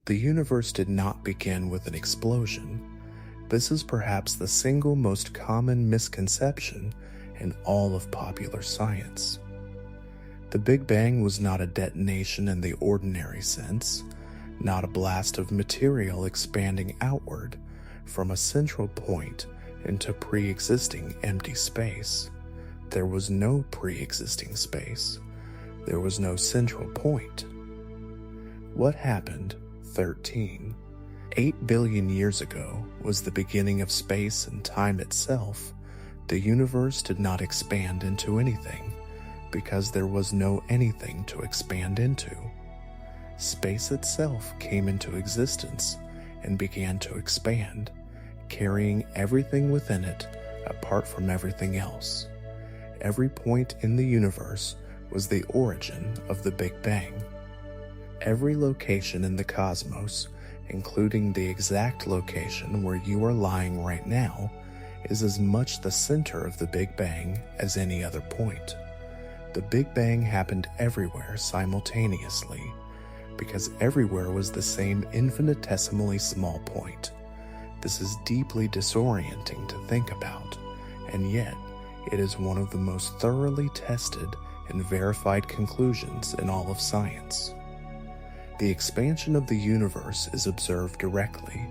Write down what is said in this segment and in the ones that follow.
The universe did not begin with an explosion. This is perhaps the single most common misconception in all of popular science. The Big Bang was not a detonation in the ordinary sense, not a blast of material expanding outward from a central point into pre-existing empty space. There was no pre-existing space. There was no central point. What happened 8 billion years ago was the beginning of space and time itself. The universe did not expand into anything because there was no anything to expand into. Space itself came into existence and began to expand, carrying everything within it apart from everything else. Every point in the universe was the origin of the Big Bang. Every location in the cosmos, including the exact location where you are lying right now, is as much the center of the Big Bang as any other point. The Big Bang happened everywhere simultaneously, because everywhere was the same infinitesimally small point. This is deeply disorienting to think about, and yet it is one of the most thoroughly tested and verified conclusions in all of science. The expansion of the universe is observed directly.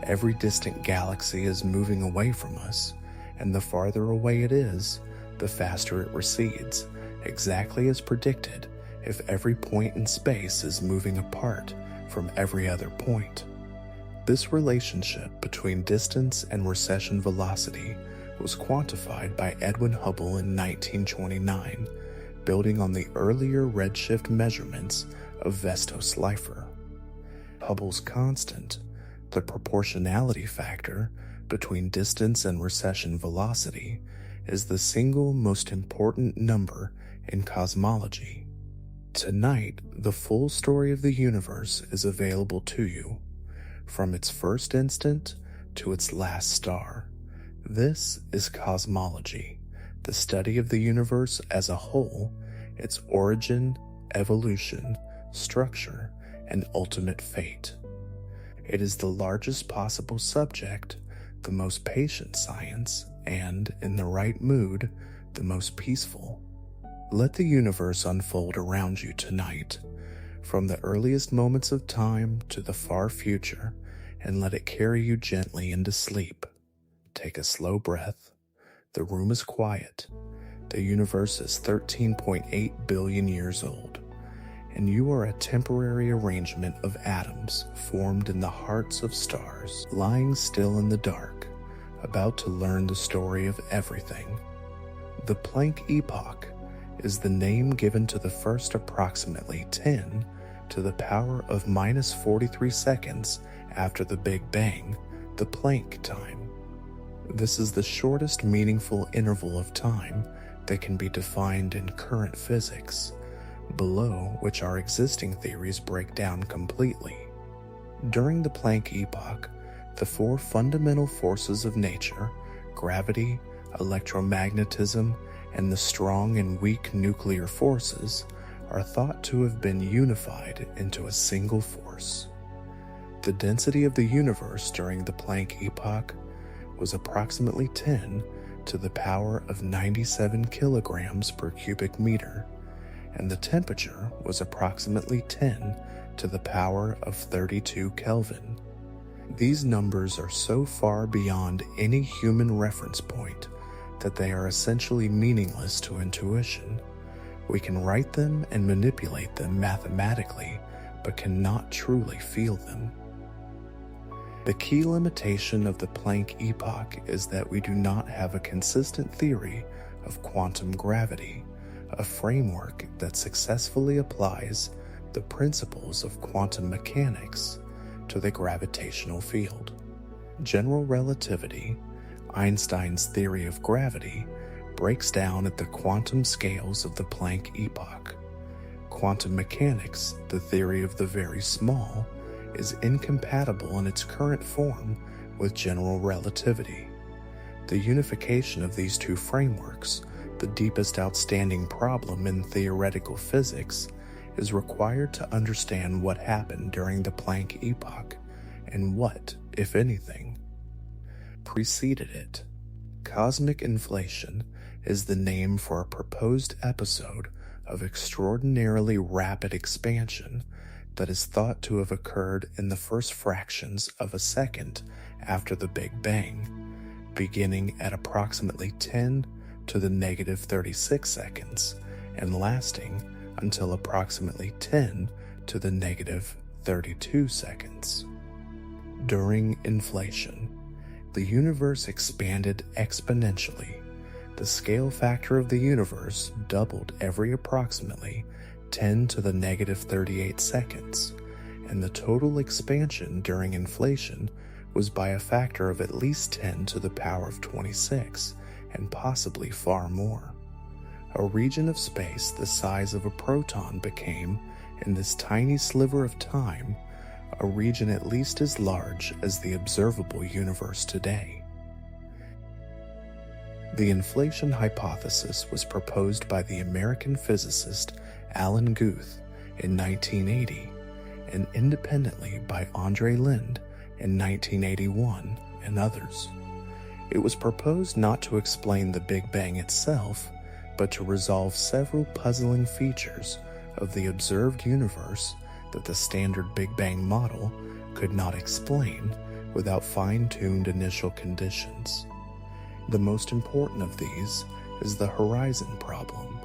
Every distant galaxy is moving away from us, and the farther away it is, the faster it recedes, exactly as predicted if every point in space is moving apart from every other point. This relationship between distance and recession velocity was quantified by Edwin Hubble in 1929, building on the earlier redshift measurements of Vesto-Slipher. Hubble's constant, the proportionality factor between distance and recession velocity, is the single most important number in cosmology. Tonight, the full story of the universe is available to you, from its first instant to its last star. This is cosmology, the study of the universe as a whole, its origin, evolution, structure, and ultimate fate. It is the largest possible subject, the most patient science, and, in the right mood, the most peaceful. Let the universe unfold around you tonight, from the earliest moments of time to the far future, and let it carry you gently into sleep. Take a slow breath. The room is quiet. The universe is 13.8 billion years old, and you are a temporary arrangement of atoms formed in the hearts of stars, lying still in the dark, about to learn the story of everything. The Planck epoch is the name given to the first approximately 10 to the power of minus 43 seconds after the Big Bang, the Planck time. This is the shortest meaningful interval of time that can be defined in current physics, below which our existing theories break down completely. During the Planck epoch, the four fundamental forces of nature, gravity, electromagnetism, and the strong and weak nuclear forces, are thought to have been unified into a single force. The density of the universe during the Planck epoch was approximately 10 to the power of 97 kilograms per cubic meter, and the temperature was approximately 10 to the power of 32 Kelvin. These numbers are so far beyond any human reference point that they are essentially meaningless to intuition. We can write them and manipulate them mathematically, but cannot truly feel them. The key limitation of the Planck epoch is that we do not have a consistent theory of quantum gravity, a framework that successfully applies the principles of quantum mechanics to the gravitational field. General relativity, Einstein's theory of gravity, breaks down at the quantum scales of the Planck epoch. Quantum mechanics, the theory of the very small, is incompatible in its current form with general relativity. The unification of these two frameworks, the deepest outstanding problem in theoretical physics, is required to understand what happened during the Planck epoch and what, if anything, preceded it. Cosmic inflation is the name for a proposed episode of extraordinarily rapid expansion that is thought to have occurred in the first fractions of a second after the Big Bang, beginning at approximately 10 to the negative 36 seconds and lasting until approximately 10 to the negative 32 seconds. During inflation, the universe expanded exponentially. The scale factor of the universe doubled every approximately 10 to the negative 38 seconds, and the total expansion during inflation was by a factor of at least 10 to the power of 26, and possibly far more. A region of space the size of a proton became, in this tiny sliver of time, a region at least as large as the observable universe today. The inflation hypothesis was proposed by the American physicist Alan Guth in 1980 and independently by Andre Linde in 1981 and others. It was proposed not to explain the Big Bang itself, but to resolve several puzzling features of the observed universe that the standard Big Bang model could not explain without fine-tuned initial conditions. The most important of these is the horizon problem.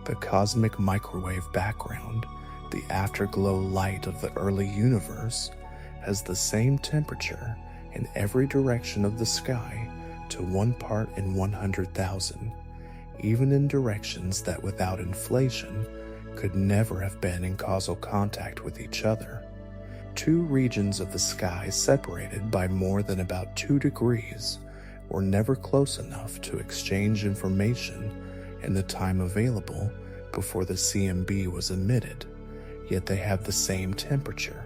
The cosmic microwave background, the afterglow light of the early universe, has the same temperature in every direction of the sky to 1 part in 100,000, even in directions that without inflation could never have been in causal contact with each other. Two regions of the sky separated by more than about 2 degrees were never close enough to exchange information in the time available before the CMB was emitted, yet they have the same temperature.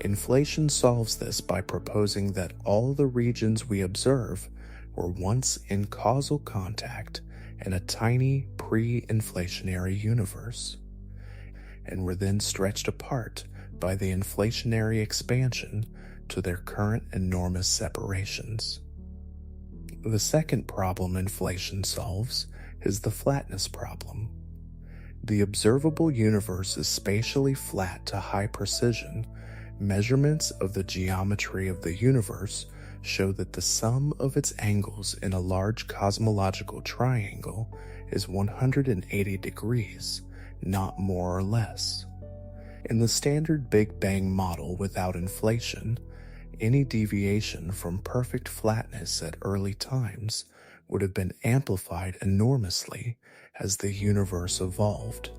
Inflation solves this by proposing that all the regions we observe were once in causal contact in a tiny pre-inflationary universe, and were then stretched apart by the inflationary expansion to their current enormous separations. The second problem inflation solves is the flatness problem. The observable universe is spatially flat to high precision. Measurements of the geometry of the universe show that the sum of its angles in a large cosmological triangle is 180 degrees, not more or less. In the standard Big Bang model without inflation, any deviation from perfect flatness at early times would have been amplified enormously as the universe evolved,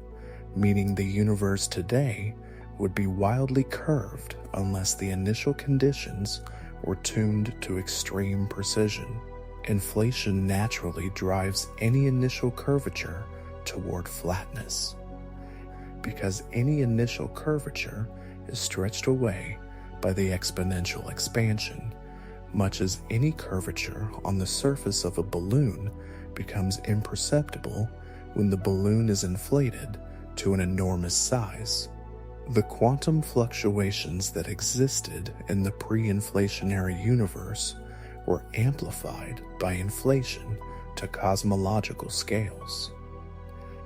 meaning the universe today would be wildly curved unless the initial conditions were tuned to extreme precision. Inflation naturally drives any initial curvature toward flatness, because any initial curvature is stretched away by the exponential expansion, much as any curvature on the surface of a balloon becomes imperceptible when the balloon is inflated to an enormous size. The quantum fluctuations that existed in the pre-inflationary universe were amplified by inflation to cosmological scales.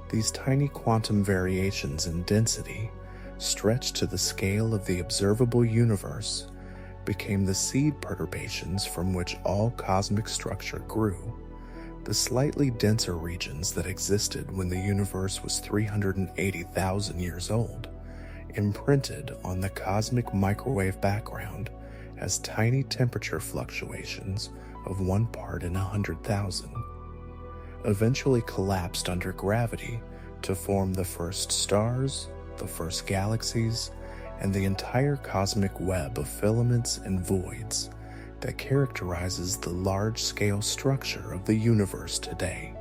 These tiny quantum variations in density, stretched to the scale of the observable universe, became the seed perturbations from which all cosmic structure grew. The slightly denser regions that existed when the universe was 380,000 years old imprinted on the cosmic microwave background as tiny temperature fluctuations of 1 part in 100,000, eventually collapsed under gravity to form the first stars, the first galaxies, and the entire cosmic web of filaments and voids that characterizes the large-scale structure of the universe today.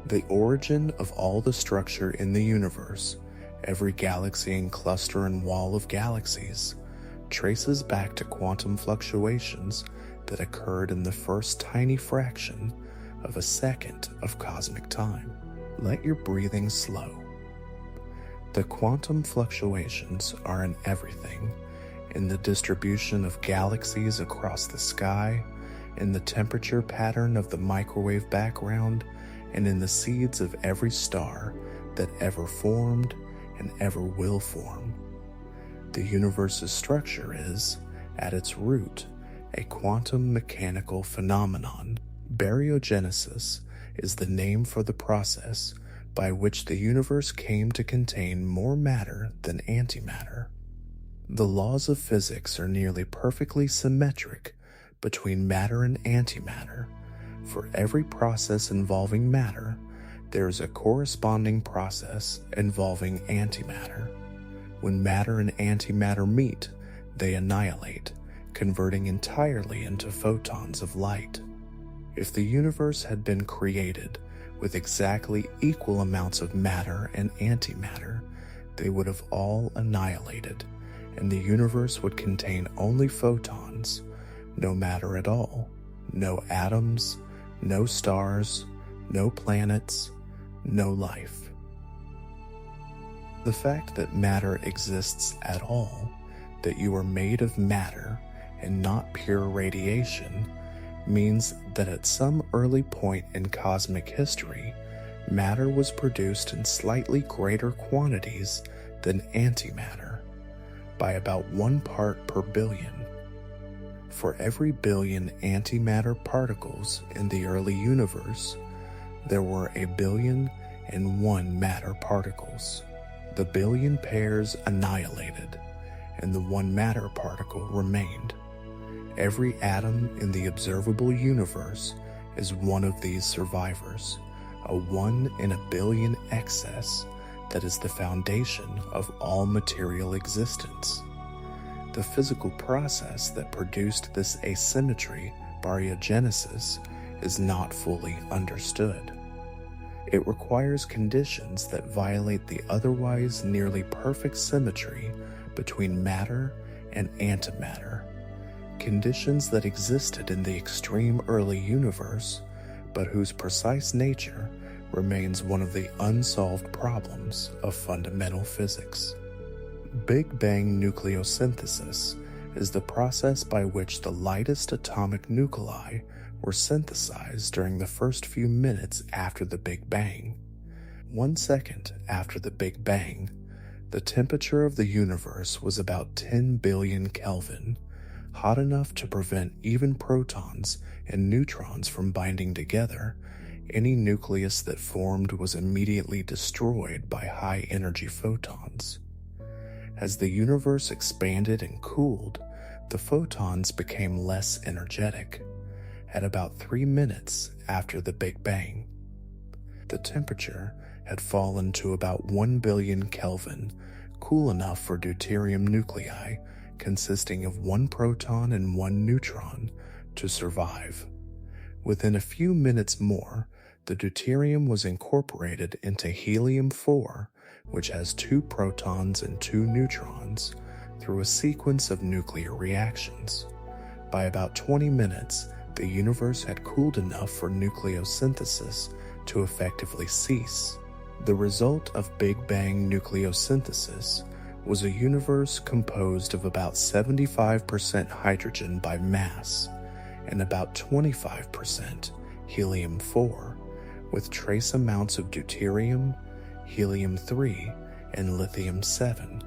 The origin of all the structure in the universe, every galaxy and cluster and wall of galaxies, traces back to quantum fluctuations that occurred in the first tiny fraction of a second of cosmic time. Let your breathing slow. The quantum fluctuations are in everything, in the distribution of galaxies across the sky, in the temperature pattern of the microwave background, and in the seeds of every star that ever formed and ever will form. The universe's structure is, at its root, a quantum mechanical phenomenon. Baryogenesis is the name for the process by which the universe came to contain more matter than antimatter. The laws of physics are nearly perfectly symmetric between matter and antimatter. For every process involving matter, there is a corresponding process involving antimatter. When matter and antimatter meet, they annihilate, converting entirely into photons of light. If the universe had been created with exactly equal amounts of matter and antimatter, they would have all annihilated, and the universe would contain only photons, no matter at all, no atoms, no stars, no planets, no life. The fact that matter exists at all, that you are made of matter and not pure radiation, means that at some early point in cosmic history, matter was produced in slightly greater quantities than antimatter, by about 1 part per billion. For every billion antimatter particles in the early universe, there were 1,000,000,001 matter particles. The billion pairs annihilated, and the one matter particle remained. Every atom in the observable universe is one of these survivors, a 1 in a billion excess that is the foundation of all material existence. The physical process that produced this asymmetry, baryogenesis, is not fully understood. It requires conditions that violate the otherwise nearly perfect symmetry between matter and antimatter, conditions that existed in the extreme early universe, but whose precise nature remains one of the unsolved problems of fundamental physics. Big Bang nucleosynthesis is the process by which the lightest atomic nuclei were synthesized during the first few minutes after the Big Bang. 1 second after the Big Bang, the temperature of the universe was about 10 billion Kelvin, hot enough to prevent even protons and neutrons from binding together. Any nucleus that formed was immediately destroyed by high-energy photons. As the universe expanded and cooled, the photons became less energetic. At about 3 minutes after the Big Bang, the temperature had fallen to about 1 billion Kelvin, cool enough for deuterium nuclei consisting of 1 proton and 1 neutron to survive. Within a few minutes more, the deuterium was incorporated into helium-4, which has 2 protons and 2 neutrons, through a sequence of nuclear reactions. By about 20 minutes, the universe had cooled enough for nucleosynthesis to effectively cease. The result of Big Bang nucleosynthesis was a universe composed of about 75% hydrogen by mass and about 25% helium-4, with trace amounts of deuterium, helium-3, and lithium-7.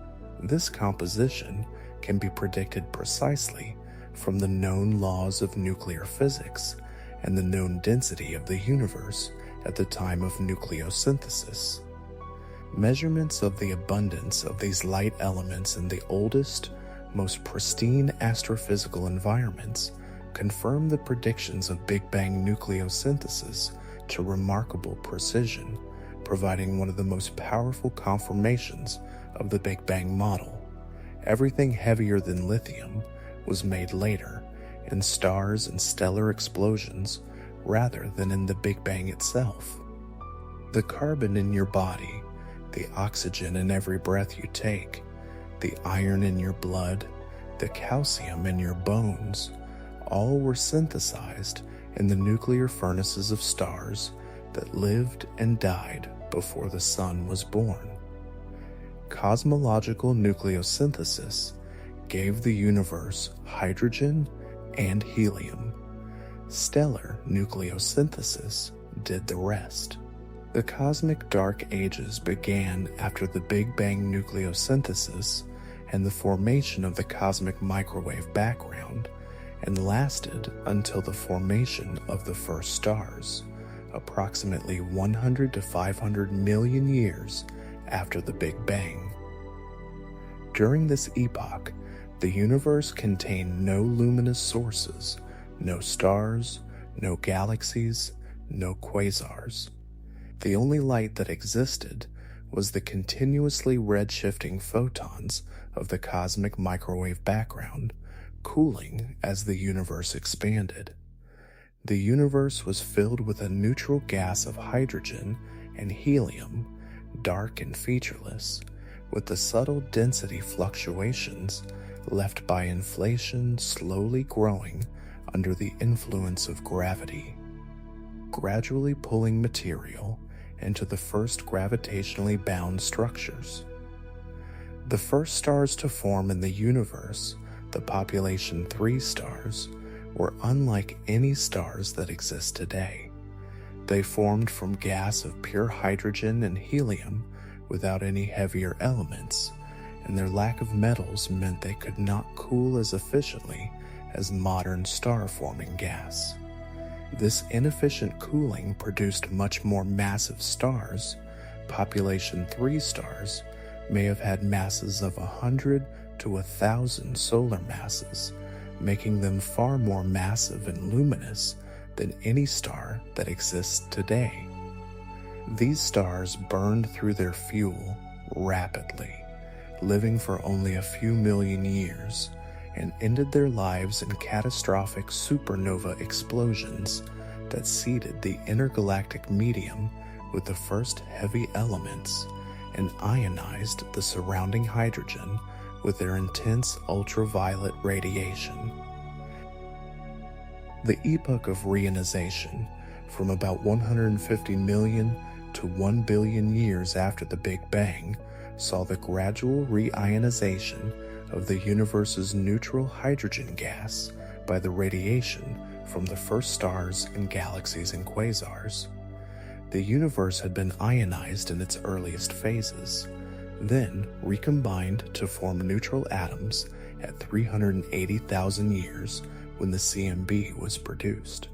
This composition can be predicted precisely from the known laws of nuclear physics and the known density of the universe at the time of nucleosynthesis. Measurements of the abundance of these light elements in the oldest, most pristine astrophysical environments confirm the predictions of Big Bang nucleosynthesis to remarkable precision, providing one of the most powerful confirmations of the Big Bang model. Everything heavier than lithium was made later, in stars and stellar explosions, rather than in the Big Bang itself. The carbon in your body, the oxygen in every breath you take, the iron in your blood, the calcium in your bones, all were synthesized in the nuclear furnaces of stars that lived and died before the sun was born. Cosmological nucleosynthesis gave the universe hydrogen and helium. Stellar nucleosynthesis did the rest. The cosmic dark ages began after the Big Bang nucleosynthesis and the formation of the cosmic microwave background, and lasted until the formation of the first stars, approximately 100 to 500 million years after the Big Bang. During this epoch, the universe contained no luminous sources, no stars, no galaxies, no quasars. The only light that existed was the continuously red-shifting photons of the cosmic microwave background, cooling as the universe expanded. The universe was filled with a neutral gas of hydrogen and helium, dark and featureless, with the subtle density fluctuations left by inflation slowly growing under the influence of gravity, gradually pulling material into the first gravitationally bound structures. The first stars to form in the universe, the population 3 stars, were unlike any stars that exist today. They formed from gas of pure hydrogen and helium without any heavier elements, and their lack of metals meant they could not cool as efficiently as modern star-forming gas. This inefficient cooling produced much more massive stars. Population 3 stars may have had masses of 100 to 1,000 solar masses, making them far more massive and luminous than any star that exists today. These stars burned through their fuel rapidly, living for only a few million years, and ended their lives in catastrophic supernova explosions that seeded the intergalactic medium with the first heavy elements and ionized the surrounding hydrogen with their intense ultraviolet radiation. The epoch of reionization, from about 150 million to 1 billion years after the Big Bang, saw the gradual reionization of the universe's neutral hydrogen gas by the radiation from the first stars and galaxies and quasars. The universe had been ionized in its earliest phases, then recombined to form neutral atoms at 380,000 years when the CMB was produced,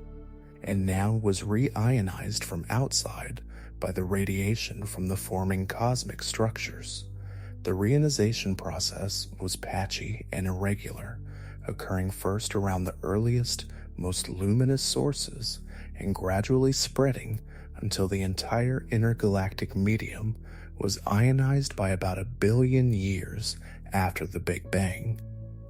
and now was reionized from outside by the radiation from the forming cosmic structures. The reionization process was patchy and irregular, occurring first around the earliest, most luminous sources and gradually spreading until the entire intergalactic medium was ionized by about 1 billion years after the Big Bang.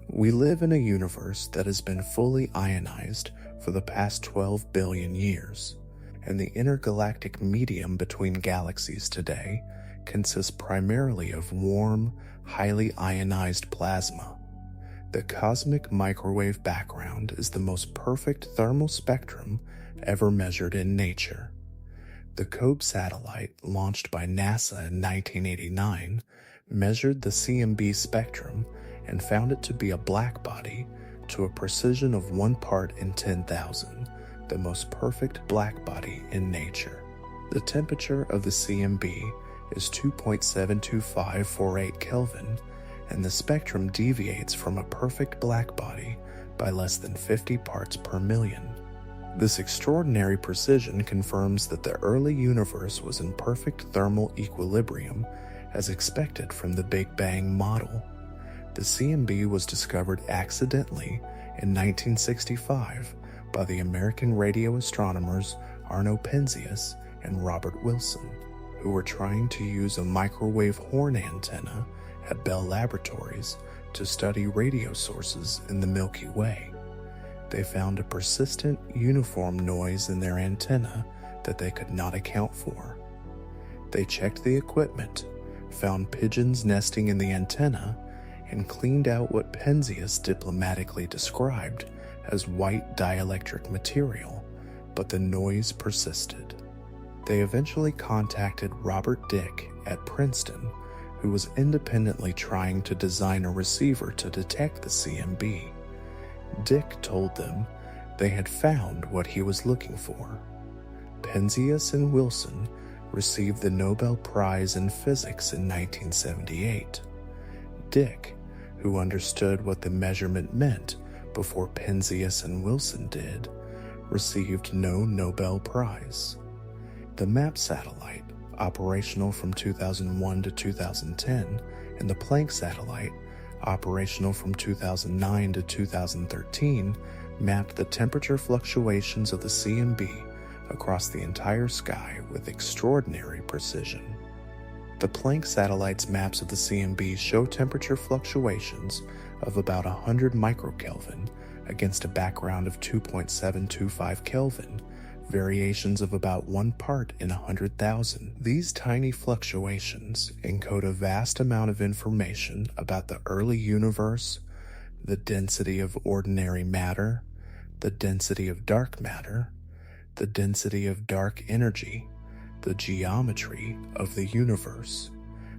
We live in a universe that has been fully ionized for the past 12 billion years, and the intergalactic medium between galaxies today consists primarily of warm, highly ionized plasma. The cosmic microwave background is the most perfect thermal spectrum ever measured in nature. The COBE satellite, launched by NASA in 1989, measured the CMB spectrum and found it to be a black body to a precision of 1 part in 10,000, the most perfect black body in nature. The temperature of the CMB is 2.72548 Kelvin, and the spectrum deviates from a perfect black body by less than 50 parts per million. This extraordinary precision confirms that the early universe was in perfect thermal equilibrium as expected from the Big Bang model. The CMB was discovered accidentally in 1965 by the American radio astronomers Arno Penzias and Robert Wilson, who were trying to use a microwave horn antenna at Bell Laboratories to study radio sources in the Milky Way. They found a persistent, uniform noise in their antenna that they could not account for. They checked the equipment, found pigeons nesting in the antenna, and cleaned out what Penzias diplomatically described as white dielectric material, but the noise persisted. They eventually contacted Robert Dick at Princeton, who was independently trying to design a receiver to detect the CMB. Dick told them they had found what he was looking for. Penzias and Wilson received the Nobel Prize in Physics in 1978. Dick, who understood what the measurement meant before Penzias and Wilson did, received no Nobel Prize. The MAP satellite, operational from 2001 to 2010, and the Planck satellite, operational from 2009 to 2013, mapped the temperature fluctuations of the CMB across the entire sky with extraordinary precision. The Planck satellite's maps of the CMB show temperature fluctuations of about 100 microkelvin against a background of 2.725 Kelvin, variations of about 1 part in 100,000. These tiny fluctuations encode a vast amount of information about the early universe, the density of ordinary matter, the density of dark matter, the density of dark energy, the geometry of the universe,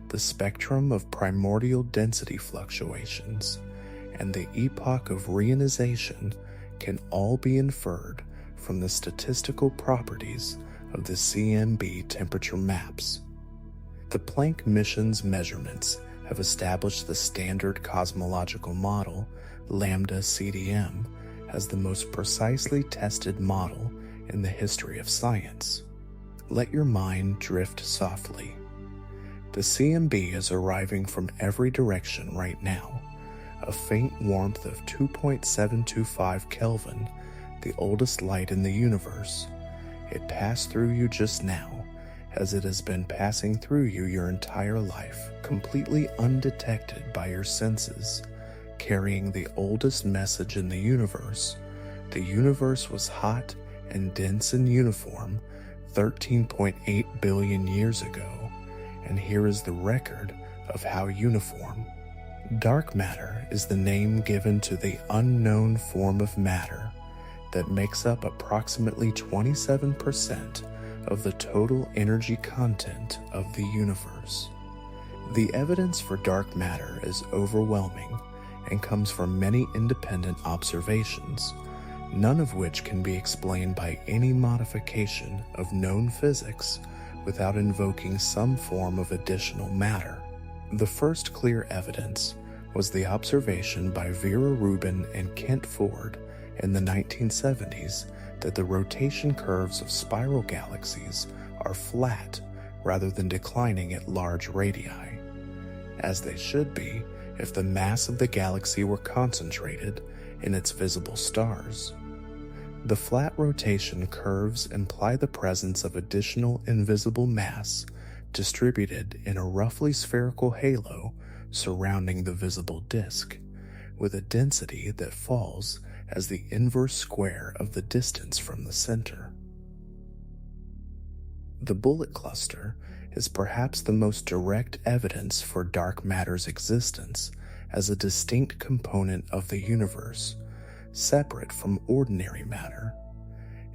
the spectrum of primordial density fluctuations, and the epoch of reionization can all be inferred from the statistical properties of the CMB temperature maps. The Planck mission's measurements have established the standard cosmological model, lambda CDM, as the most precisely tested model in the history of science. Let your mind drift softly. The CMB is arriving from every direction right now, a faint warmth of 2.725 Kelvin, the oldest light in the universe. It passed through you just now, as it has been passing through you your entire life, completely undetected by your senses, carrying the oldest message in the universe. The universe was hot and dense and uniform 13.8 billion years ago, and here is the record of how uniform. Dark matter is the name given to the unknown form of matter that makes up approximately 27% of the total energy content of the universe. The evidence for dark matter is overwhelming and comes from many independent observations, none of which can be explained by any modification of known physics without invoking some form of additional matter. The first clear evidence was the observation by Vera Rubin and Kent Ford in the 1970s that the rotation curves of spiral galaxies are flat rather than declining at large radii, as they should be if the mass of the galaxy were concentrated in its visible stars. The flat rotation curves imply the presence of additional invisible mass distributed in a roughly spherical halo surrounding the visible disk, with a density that falls as the inverse square of the distance from the center. The bullet cluster is perhaps the most direct evidence for dark matter's existence as a distinct component of the universe, separate from ordinary matter.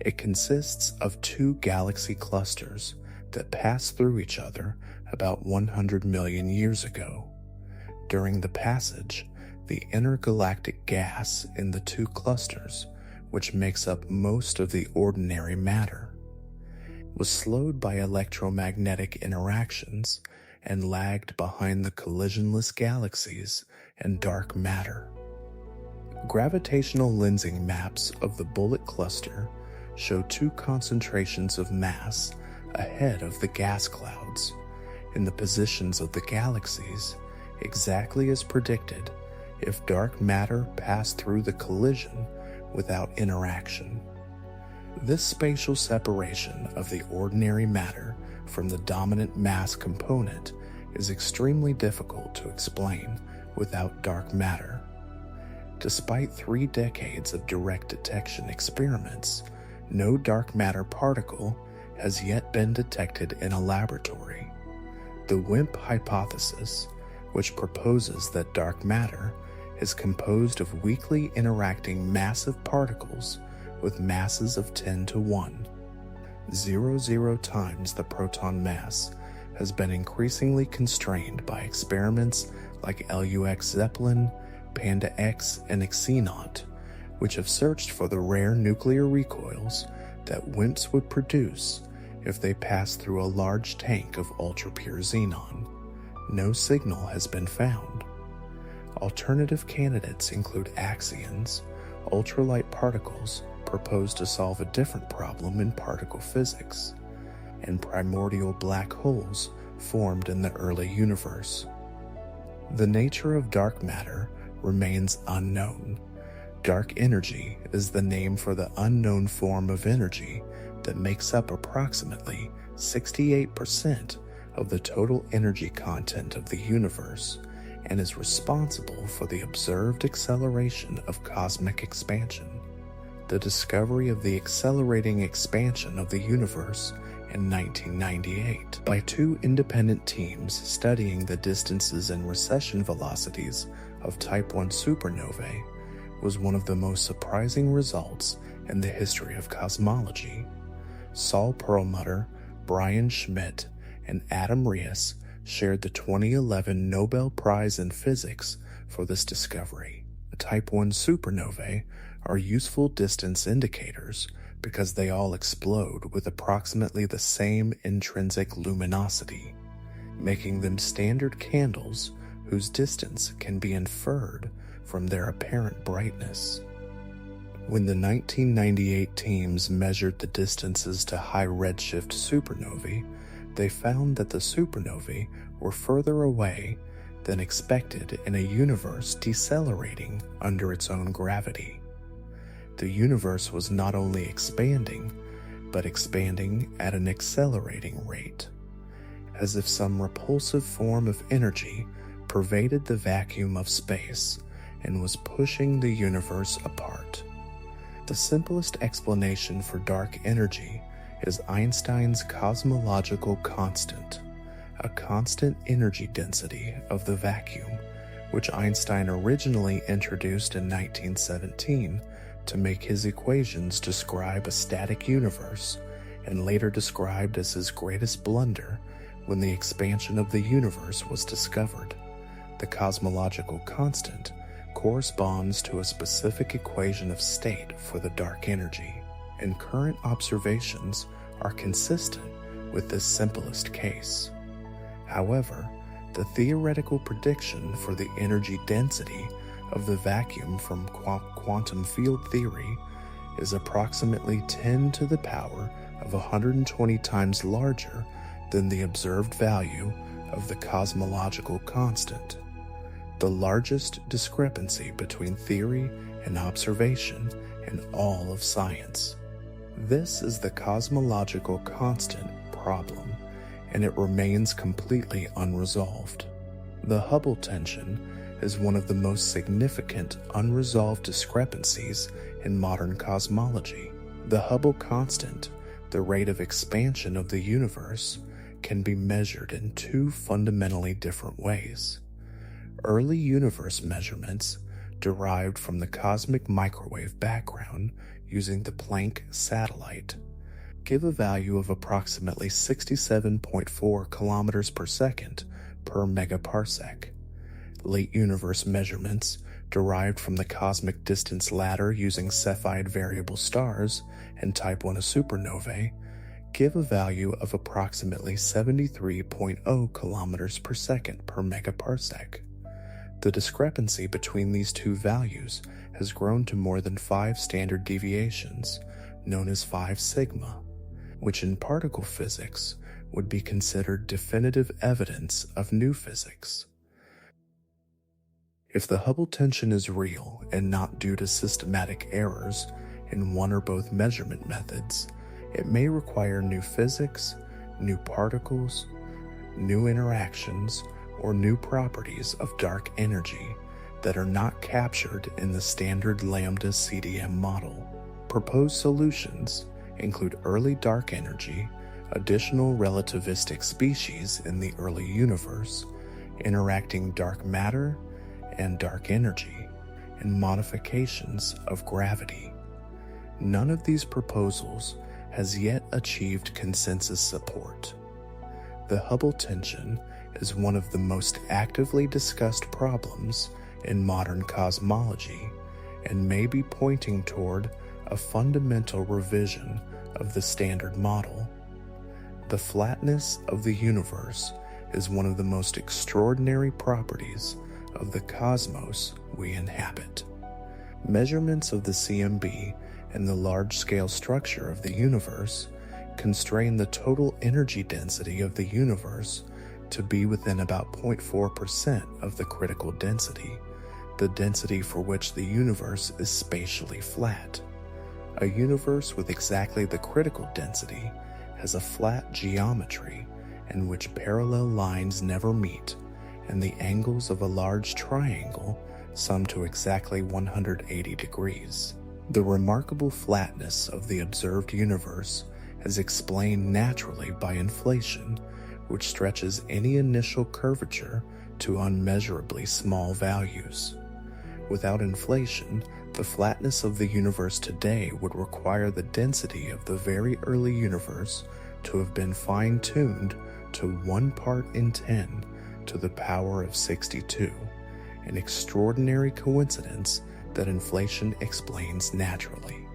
It consists of two galaxy clusters that passed through each other about 100 million years ago. During the passage, the intergalactic gas in the two clusters, which makes up most of the ordinary matter, was slowed by electromagnetic interactions and lagged behind the collisionless galaxies and dark matter. Gravitational lensing maps of the bullet cluster show two concentrations of mass ahead of the gas clouds in the positions of the galaxies, exactly as predicted if dark matter passed through the collision without interaction. This spatial separation of the ordinary matter from the dominant mass component is extremely difficult to explain without dark matter. Despite 3 decades of direct detection experiments, no dark matter particle has yet been detected in a laboratory. The WIMP hypothesis, which proposes that dark matter is composed of weakly interacting massive particles with masses of 10 to 1, 0.00 times the proton mass has been increasingly constrained by experiments like LUX Zeppelin, Panda X, and Xenon, which have searched for the rare nuclear recoils that WIMPs would produce if they passed through a large tank of ultra-pure xenon. No signal has been found. Alternative candidates include axions, ultralight particles proposed to solve a different problem in particle physics, and primordial black holes formed in the early universe. The nature of dark matter remains unknown. Dark energy is the name for the unknown form of energy that makes up approximately 68% of the total energy content of the universe and is responsible for the observed acceleration of cosmic expansion. The discovery of the accelerating expansion of the universe in 1998 by two independent teams studying the distances and recession velocities of Type 1 supernovae was one of the most surprising results in the history of cosmology. Saul Perlmutter, Brian Schmidt, and Adam Rees shared the 2011 Nobel Prize in Physics for this discovery. Type 1 supernovae are useful distance indicators because they all explode with approximately the same intrinsic luminosity, making them standard candles whose distance can be inferred from their apparent brightness. When the 1998 teams measured the distances to high redshift supernovae, they found that the supernovae were further away than expected in a universe decelerating under its own gravity. The universe was not only expanding, but expanding at an accelerating rate, as if some repulsive form of energy pervaded the vacuum of space and was pushing the universe apart. The simplest explanation for dark energy is Einstein's cosmological constant, a constant energy density of the vacuum, which Einstein originally introduced in 1917 to make his equations describe a static universe, and later described as his greatest blunder when the expansion of the universe was discovered. The cosmological constant corresponds to a specific equation of state for the dark energy, and current observations are consistent with this simplest case. However, the theoretical prediction for the energy density of the vacuum from quantum field theory is approximately 10 to the power of 120 times larger than the observed value of the cosmological constant, the largest discrepancy between theory and observation in all of science. This is the cosmological constant problem, and it remains completely unresolved. The Hubble tension is one of the most significant unresolved discrepancies in modern cosmology. The Hubble constant, the rate of expansion of the universe, can be measured in two fundamentally different ways. Early universe measurements, derived from the cosmic microwave background using the Planck satellite, give a value of approximately 67.4 kilometers per second per megaparsec. Late universe measurements, derived from the cosmic distance ladder using Cepheid variable stars and Type 1 supernovae, give a value of approximately 73.0 kilometers per second per megaparsec. The discrepancy between these two values has grown to more than 5 standard deviations, known as 5 sigma, which in particle physics would be considered definitive evidence of new physics. If the Hubble tension is real and not due to systematic errors in one or both measurement methods, it may require new physics, new particles, new interactions, or new properties of dark energy that are not captured in the standard lambda CDM model. Proposed solutions include early dark energy, additional relativistic species in the early universe, interacting dark matter and dark energy, and modifications of gravity. None of these proposals has yet achieved consensus support. The Hubble tension is one of the most actively discussed problems in modern cosmology and may be pointing toward a fundamental revision of the Standard Model. The flatness of the universe is one of the most extraordinary properties of the cosmos we inhabit. Measurements of the CMB and the large-scale structure of the universe constrain the total energy density of the universe to be within about 0.4% of the critical density, the density for which the universe is spatially flat. A universe with exactly the critical density has a flat geometry in which parallel lines never meet, and the angles of a large triangle sum to exactly 180 degrees. The remarkable flatness of the observed universe is explained naturally by inflation, which stretches any initial curvature to unmeasurably small values. Without inflation, the flatness of the universe today would require the density of the very early universe to have been fine-tuned to 1 part in 10 to the power of 62, an extraordinary coincidence that inflation explains naturally.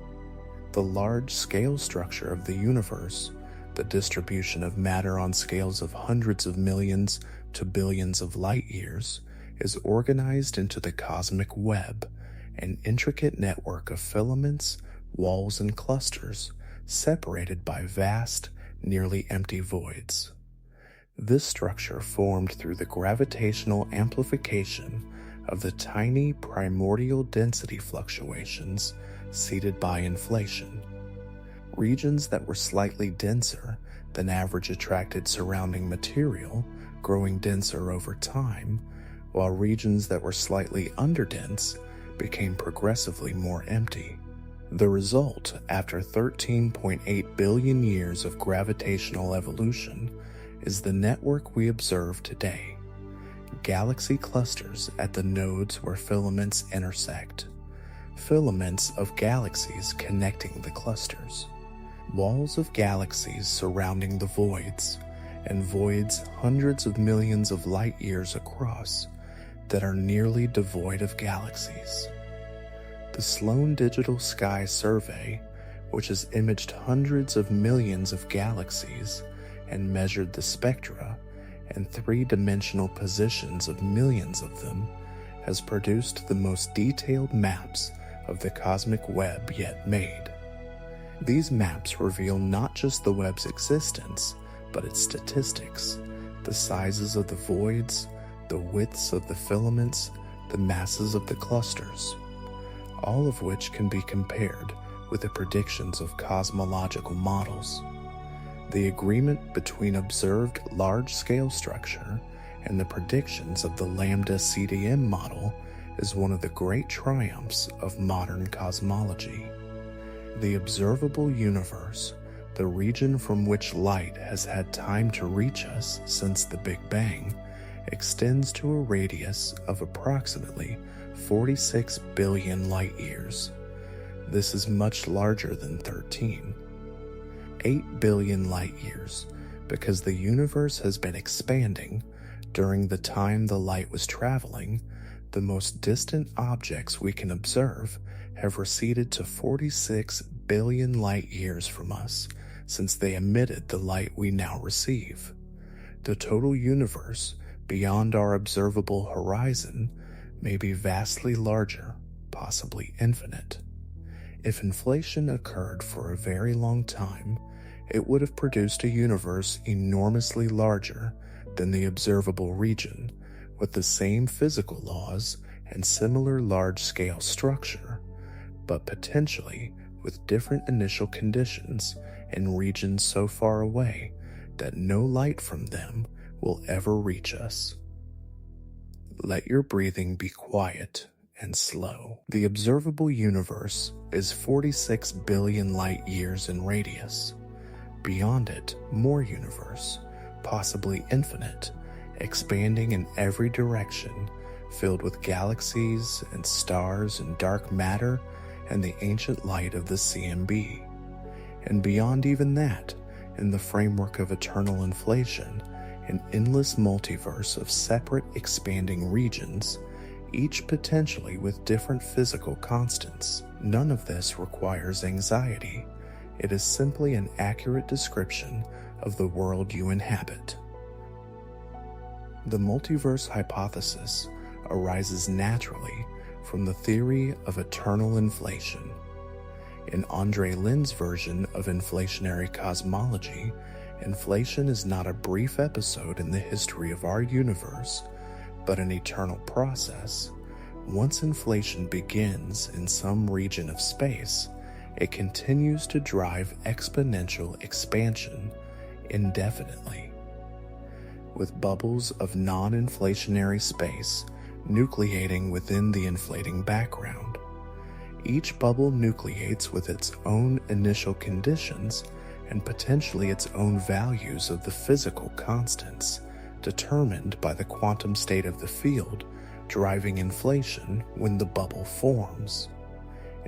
The large-scale structure of the universe, the distribution of matter on scales of hundreds of millions to billions of light-years, is organized into the cosmic web, an intricate network of filaments, walls, and clusters separated by vast, nearly empty voids. This structure formed through the gravitational amplification of the tiny primordial density fluctuations seeded by inflation. Regions that were slightly denser than average attracted surrounding material, growing denser over time, while regions that were slightly underdense became progressively more empty. The result, after 13.8 billion years of gravitational evolution, is the network we observe today. Galaxy clusters at the nodes where filaments intersect. Filaments of galaxies connecting the clusters. Walls of galaxies surrounding the voids, and voids hundreds of millions of light years across that are nearly devoid of galaxies. The Sloan Digital Sky Survey, which has imaged hundreds of millions of galaxies and measured the spectra and three-dimensional positions of millions of them, has produced the most detailed maps of the cosmic web yet made. These maps reveal not just the web's existence, but its statistics, the sizes of the voids, the widths of the filaments, the masses of the clusters, all of which can be compared with the predictions of cosmological models. The agreement between observed large-scale structure and the predictions of the Lambda CDM model is one of the great triumphs of modern cosmology. The observable universe, the region from which light has had time to reach us since the Big Bang, extends to a radius of approximately 46 billion light-years. This is much larger than 13. 8 billion light-years, because the universe has been expanding. During the time the light was traveling, the most distant objects we can observe have receded to 46 billion light-years from us since they emitted the light we now receive. The total universe, beyond our observable horizon, may be vastly larger, possibly infinite. If inflation occurred for a very long time, it would have produced a universe enormously larger than the observable region, with the same physical laws and similar large-scale structure, but potentially with different initial conditions in regions so far away that no light from them will ever reach us. Let your breathing be quiet and slow. The observable universe is 46 billion light-years in radius. Beyond it, more universe, possibly infinite, expanding in every direction, filled with galaxies and stars and dark matter and the ancient light of the CMB. And beyond even that, in the framework of eternal inflation, an endless multiverse of separate expanding regions, each potentially with different physical constants. None of this requires anxiety. It is simply an accurate description of the world you inhabit. The multiverse hypothesis arises naturally from the theory of eternal inflation. In Andre Lin's version of inflationary cosmology, inflation is not a brief episode in the history of our universe, but an eternal process. Once inflation begins in some region of space, it continues to drive exponential expansion indefinitely, with bubbles of non-inflationary space nucleating within the inflating background. Each bubble nucleates with its own initial conditions and potentially its own values of the physical constants determined by the quantum state of the field driving inflation when the bubble forms.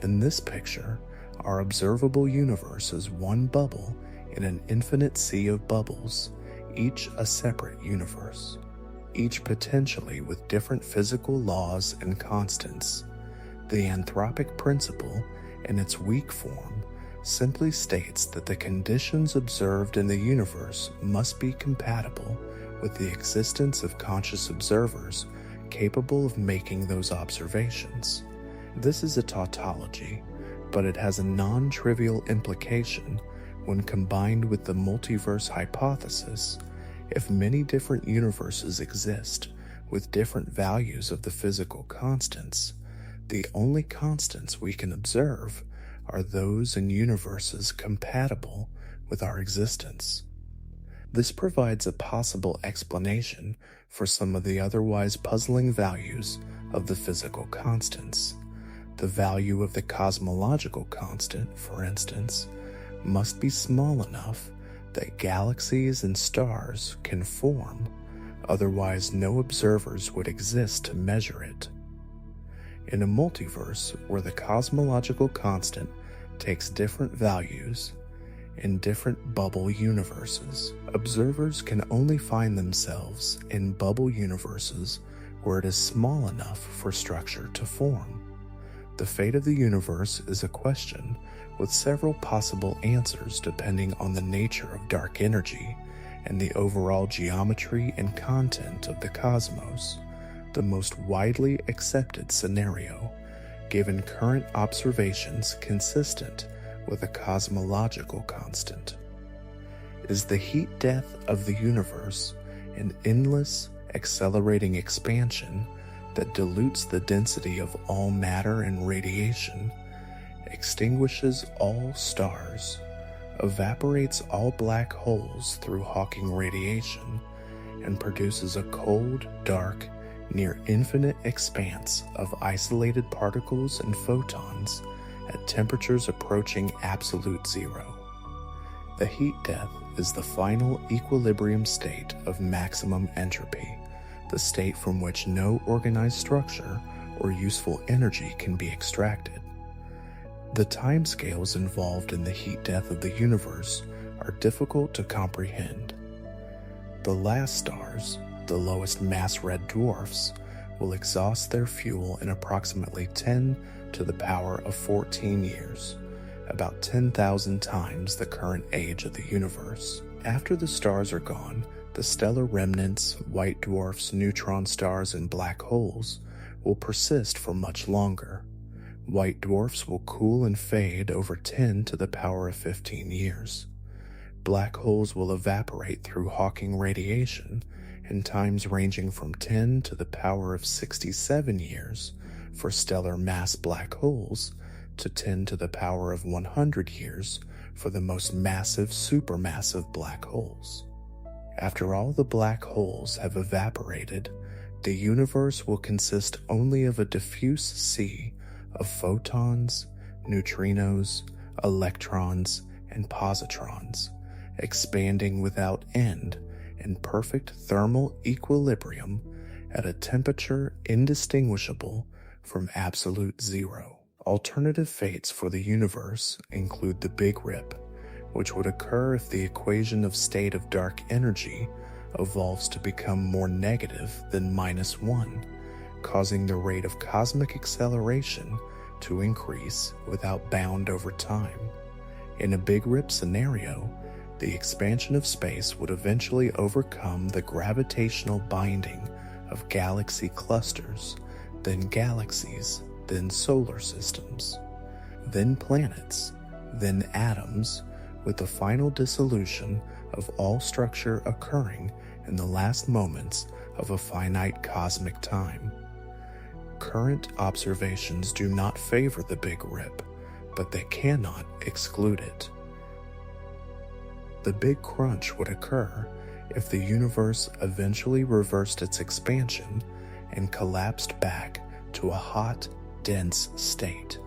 In this picture, our observable universe is one bubble in an infinite sea of bubbles, each a separate universe, each potentially with different physical laws and constants. The anthropic principle, in its weak form, simply states that the conditions observed in the universe must be compatible with the existence of conscious observers capable of making those observations. This is a tautology, but it has a non-trivial implication when combined with the multiverse hypothesis. If many different universes exist with different values of the physical constants, the only constants we can observe are those in universes compatible with our existence. This provides a possible explanation for some of the otherwise puzzling values of the physical constants. The value of the cosmological constant, for instance, must be small enough that galaxies and stars can form, otherwise no observers would exist to measure it. In a multiverse where the cosmological constant takes different values in different bubble universes, observers can only find themselves in bubble universes where it is small enough for structure to form. The fate of the universe is a question with several possible answers depending on the nature of dark energy and the overall geometry and content of the cosmos. The most widely accepted scenario, given current observations consistent with a cosmological constant, is the heat death of the universe, an endless, accelerating expansion that dilutes the density of all matter and radiation, extinguishes all stars, evaporates all black holes through Hawking radiation, and produces a cold, dark, near infinite expanse of isolated particles and photons at temperatures approaching absolute zero. The heat death is the final equilibrium state of maximum entropy, the state from which no organized structure or useful energy can be extracted. The timescales involved in the heat death of the universe are difficult to comprehend. The last stars, the lowest mass red dwarfs, will exhaust their fuel in approximately 10 to the power of 14 years, about 10,000 times the current age of the universe. After the stars are gone, the stellar remnants, white dwarfs, neutron stars, and black holes will persist for much longer. White dwarfs will cool and fade over 10 to the power of 15 years. Black holes will evaporate through Hawking radiation in times ranging from 10 to the power of 67 years for stellar mass black holes to 10 to the power of 100 years for the most massive supermassive black holes. After all the black holes have evaporated, the universe will consist only of a diffuse sea of photons, neutrinos, electrons, and positrons, expanding without end in perfect thermal equilibrium at a temperature indistinguishable from absolute zero. Alternative fates for the universe include the Big Rip, which would occur if the equation of state of dark energy evolves to become more negative than -1, causing the rate of cosmic acceleration to increase without bound over time. In a Big Rip scenario, the expansion of space would eventually overcome the gravitational binding of galaxy clusters, then galaxies, then solar systems, then planets, then atoms, with the final dissolution of all structure occurring in the last moments of a finite cosmic time. Current observations do not favor the Big Rip, but they cannot exclude it. The Big Crunch would occur if the universe eventually reversed its expansion and collapsed back to a hot, dense state.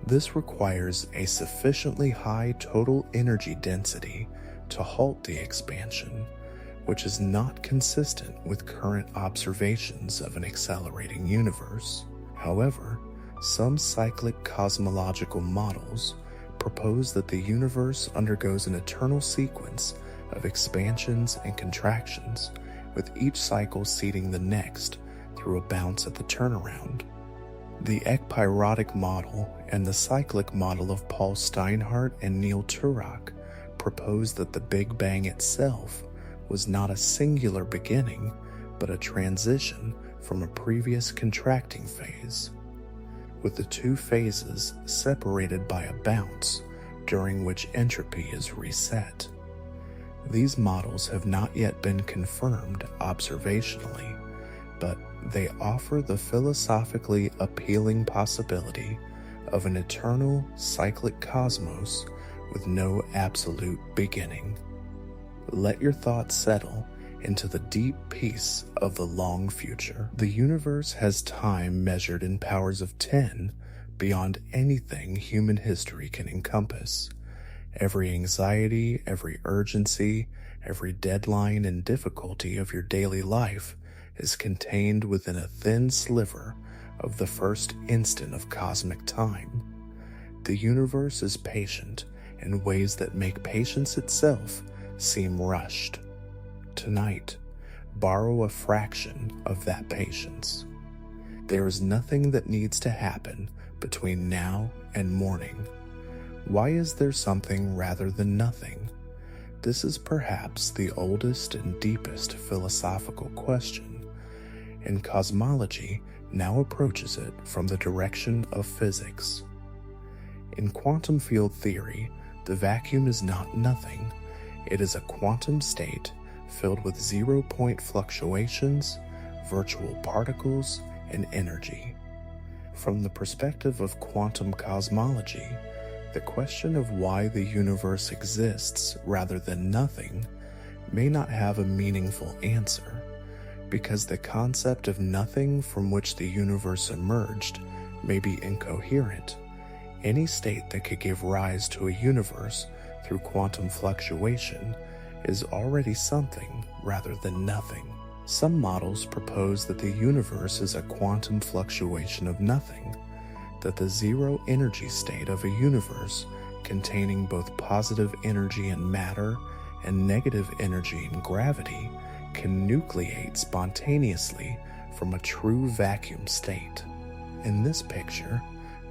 This requires a sufficiently high total energy density to halt the expansion, which is not consistent with current observations of an accelerating universe. However, some cyclic cosmological models propose that the universe undergoes an eternal sequence of expansions and contractions, with each cycle seeding the next through a bounce at the turnaround. The ekpyrotic model and the cyclic model of Paul Steinhardt and Neil Turok propose that the Big Bang itself was not a singular beginning, but a transition from a previous contracting phase, with the two phases separated by a bounce during which entropy is reset. These models have not yet been confirmed observationally, but they offer the philosophically appealing possibility of an eternal cyclic cosmos with no absolute beginning. Let your thoughts settle into the deep peace of the long future. The universe has time measured in powers of 10 beyond anything human history can encompass. Every anxiety, every urgency, every deadline and difficulty of your daily life is contained within a thin sliver of the first instant of cosmic time. The universe is patient in ways that make patience itself seem rushed. Tonight, borrow a fraction of that patience. There is nothing that needs to happen between now and morning. Why is there something rather than nothing? This is perhaps the oldest and deepest philosophical question, and cosmology now approaches it from the direction of physics. In quantum field theory, the vacuum is not nothing. It is a quantum state filled with zero-point fluctuations, virtual particles, and energy. From the perspective of quantum cosmology, the question of why the universe exists rather than nothing may not have a meaningful answer, because the concept of nothing from which the universe emerged may be incoherent. Any state that could give rise to a universe through quantum fluctuation is already something rather than nothing. Some models propose that the universe is a quantum fluctuation of nothing, that the zero energy state of a universe containing both positive energy and matter and negative energy and gravity can nucleate spontaneously from a true vacuum state. In this picture,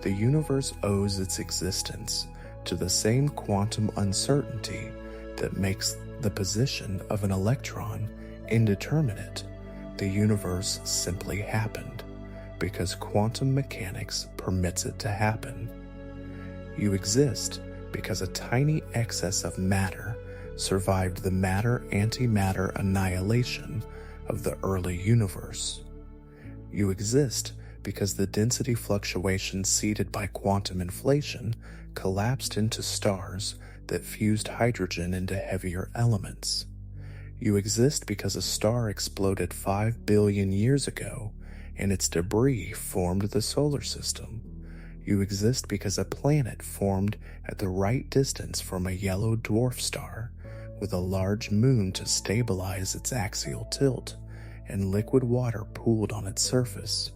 the universe owes its existence to the same quantum uncertainty that makes the position of an electron indeterminate. The universe simply happened because quantum mechanics permits it to happen. You exist because a tiny excess of matter survived the matter-antimatter annihilation of the early universe. You exist because the density fluctuation seeded by quantum inflation collapsed into stars that fused hydrogen into heavier elements. You exist because a star exploded 5 billion years ago and its debris formed the solar system. You exist because a planet formed at the right distance from a yellow dwarf star, with a large moon to stabilize its axial tilt, and liquid water pooled on its surface.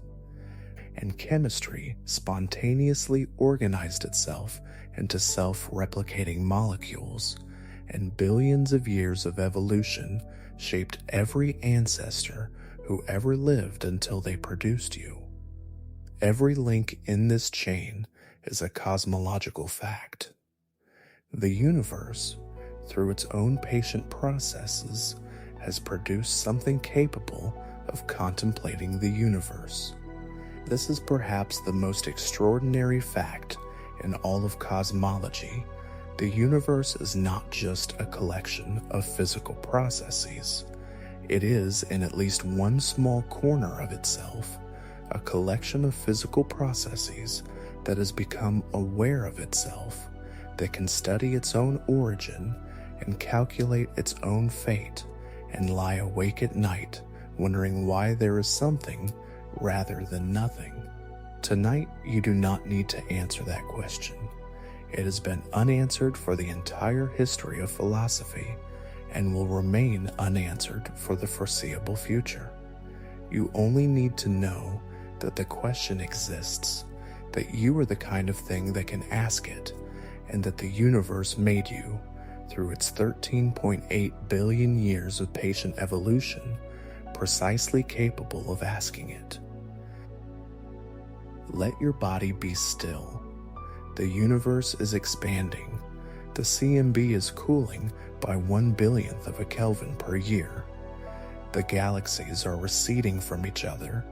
And chemistry spontaneously organized itself into self-replicating molecules, and billions of years of evolution shaped every ancestor who ever lived until they produced you. Every link in this chain is a cosmological fact. The universe, through its own patient processes, has produced something capable of contemplating the universe. This is perhaps the most extraordinary fact in all of cosmology. The universe is not just a collection of physical processes. It is, in at least one small corner of itself, a collection of physical processes that has become aware of itself, that can study its own origin and calculate its own fate, and lie awake at night wondering why there is something rather than nothing. Tonight, you do not need to answer that question. It has been unanswered for the entire history of philosophy and will remain unanswered for the foreseeable future. You only need to know that the question exists, that you are the kind of thing that can ask it, and that the universe made you through its 13.8 billion years of patient evolution, precisely capable of asking it. Let your body be still. The universe is expanding. The CMB is cooling by 1/1000th of a Kelvin per year. The galaxies are receding from each other.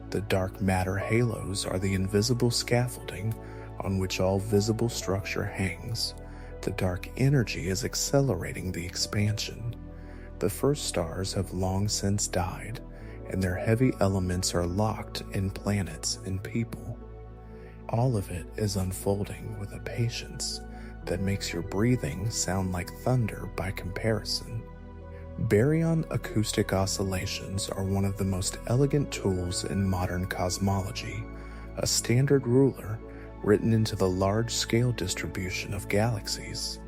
The dark matter halos are the invisible scaffolding on which all visible structure hangs. The dark energy is accelerating the expansion. The first stars have long since died, and their heavy elements are locked in planets and people. All of it is unfolding with a patience that makes your breathing sound like thunder by comparison. Baryon acoustic oscillations are one of the most elegant tools in modern cosmology, a standard ruler written into the large-scale distribution of galaxies.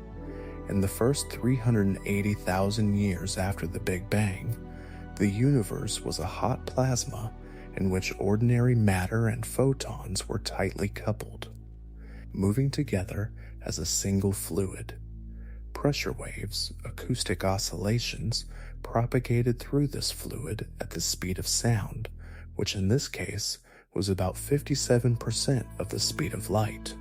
In the first 380,000 years after the Big Bang, the universe was a hot plasma in which ordinary matter and photons were tightly coupled, moving together as a single fluid. Pressure waves, acoustic oscillations, propagated through this fluid at the speed of sound, which in this case was about 57% of the speed of light.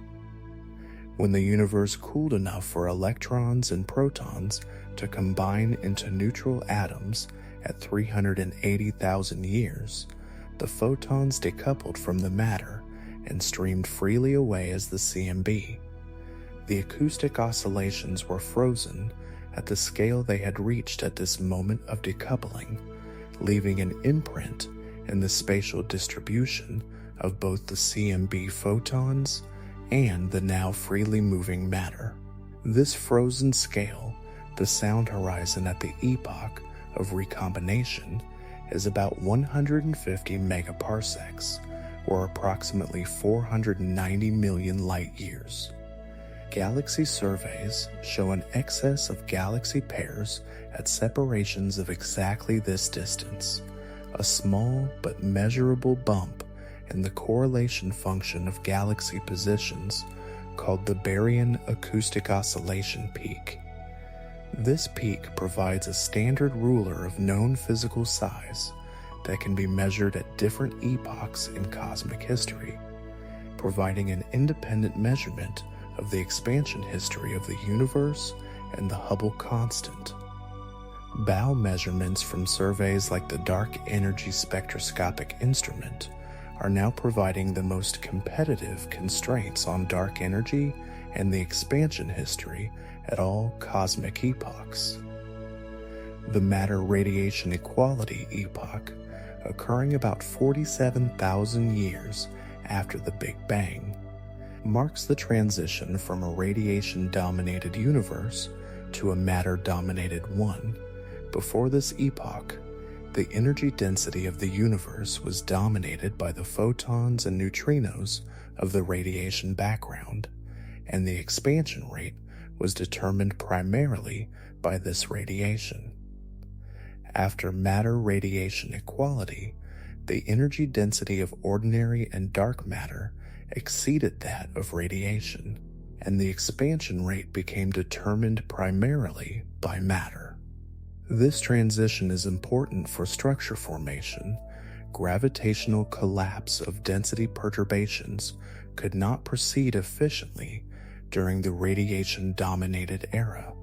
When the universe cooled enough for electrons and protons to combine into neutral atoms at 380,000 years, the photons decoupled from the matter and streamed freely away as the CMB. The acoustic oscillations were frozen at the scale they had reached at this moment of decoupling, leaving an imprint in the spatial distribution of both the CMB photons and the now freely moving matter. This frozen scale, the sound horizon at the epoch of recombination, is about 150 megaparsecs, or approximately 490 million light years. Galaxy surveys show an excess of galaxy pairs at separations of exactly this distance, a small but measurable bump in the correlation function of galaxy positions called the Baryon acoustic oscillation peak. This peak provides a standard ruler of known physical size that can be measured at different epochs in cosmic history, providing an independent measurement of the expansion history of the universe and the Hubble constant. Bow measurements from surveys like the Dark Energy Spectroscopic Instrument are now providing the most competitive constraints on dark energy and the expansion history at all cosmic epochs. The matter radiation equality epoch, occurring about 47,000 years after the Big Bang, marks the transition from a radiation-dominated universe to a matter-dominated one. Before this epoch, the energy density of the universe was dominated by the photons and neutrinos of the radiation background, and the expansion rate was determined primarily by this radiation. After matter radiation equality, the energy density of ordinary and dark matter exceeded that of radiation, and the expansion rate became determined primarily by matter. This transition is important for structure formation. Gravitational collapse of density perturbations could not proceed efficiently during the radiation-dominated era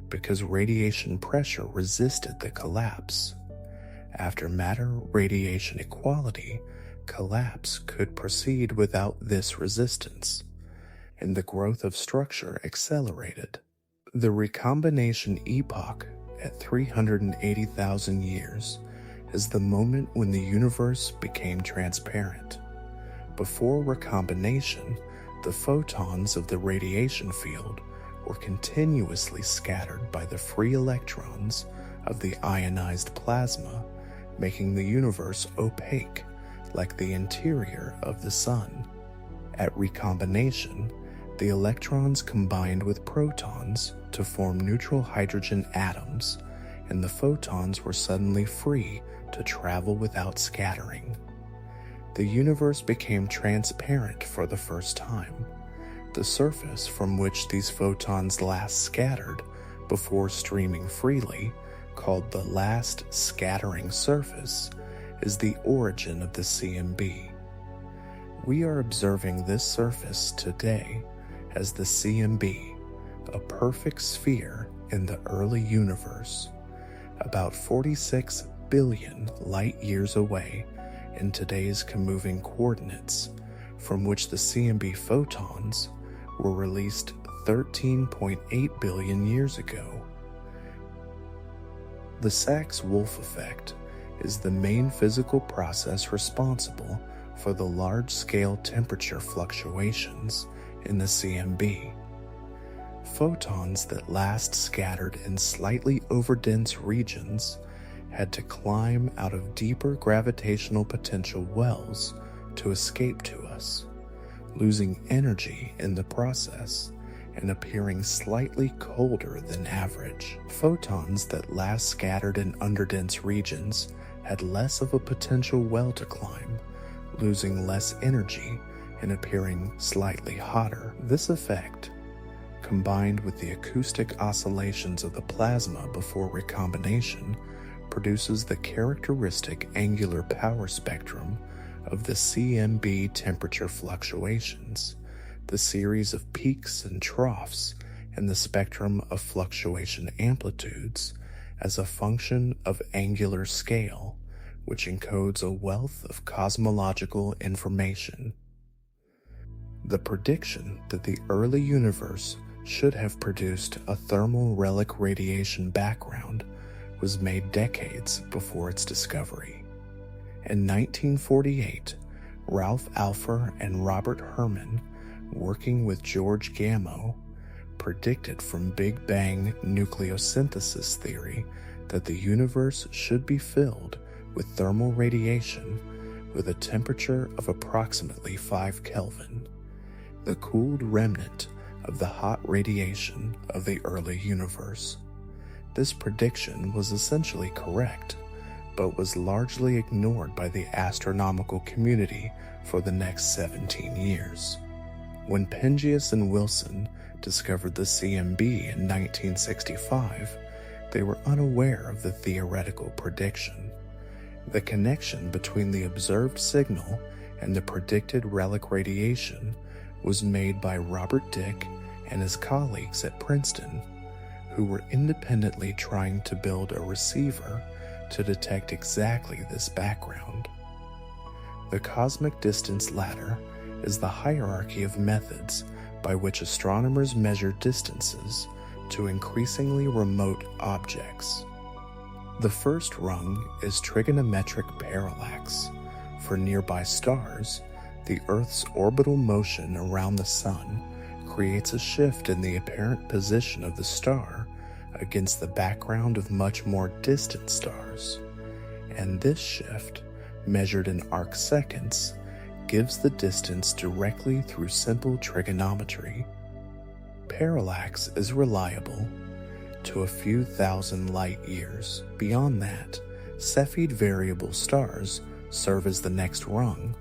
because radiation pressure resisted the collapse. After matter-radiation equality, collapse could proceed without this resistance, and the growth of structure accelerated. The recombination epoch at 380,000 years is the moment when the universe became transparent. Before recombination, the photons of the radiation field were continuously scattered by the free electrons of the ionized plasma, making the universe opaque, like the interior of the sun. At recombination, the electrons combined with protons to form neutral hydrogen atoms, and the photons were suddenly free to travel without scattering. The universe became transparent for the first time. The surface from which these photons last scattered before streaming freely, called the last scattering surface, is the origin of the CMB. We are observing this surface today as the CMB, a perfect sphere in the early universe, about 46 billion light-years away in today's moving coordinates, from which the CMB photons were released 13.8 billion years ago. The Sachs-Wolf effect is the main physical process responsible for the large-scale temperature fluctuations in the CMB. Photons that last scattered in slightly overdense regions had to climb out of deeper gravitational potential wells to escape to us, losing energy in the process and appearing slightly colder than average. Photons that last scattered in underdense regions had less of a potential well to climb, losing less energy and appearing slightly hotter. This effect, combined with the acoustic oscillations of the plasma before recombination, produces the characteristic angular power spectrum of the CMB temperature fluctuations, the series of peaks and troughs in the spectrum of fluctuation amplitudes as a function of angular scale, which encodes a wealth of cosmological information. The prediction that the early universe should have produced a thermal relic radiation background was made decades before its discovery. In 1948, Ralph Alpher and Robert Herman, working with George Gamow, predicted from Big Bang nucleosynthesis theory that the universe should be filled with thermal radiation with a temperature of approximately 5 Kelvin, the cooled remnant of the hot radiation of the early universe. This prediction was essentially correct, but was largely ignored by the astronomical community for the next 17 years. When Penzias and Wilson discovered the CMB in 1965, they were unaware of the theoretical prediction. The connection between the observed signal and the predicted relic radiation was made by Robert Dicke and his colleagues at Princeton, who were independently trying to build a receiver to detect exactly this background. The cosmic distance ladder is the hierarchy of methods by which astronomers measure distances to increasingly remote objects. The first rung is trigonometric parallax. For nearby stars, the Earth's orbital motion around the Sun creates a shift in the apparent position of the star against the background of much more distant stars, and this shift, measured in arcseconds, gives the distance directly through simple trigonometry. Parallax is reliable to a few thousand light years. Beyond that, Cepheid variable stars serve as the next rung.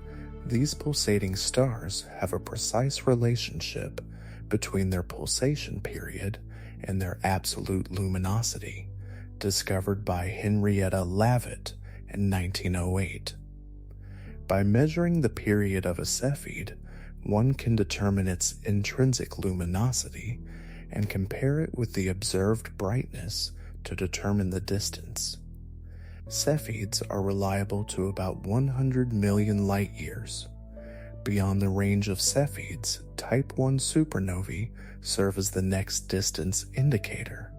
These pulsating stars have a precise relationship between their pulsation period and their absolute luminosity. discovered by Henrietta Leavitt in 1908. By measuring the period of a Cepheid, one can determine its intrinsic luminosity and compare it with the observed brightness to determine the distance. Cepheids are reliable to about 100 million light-years. Beyond the range of Cepheids, Type 1 supernovae serve as the next distance indicator.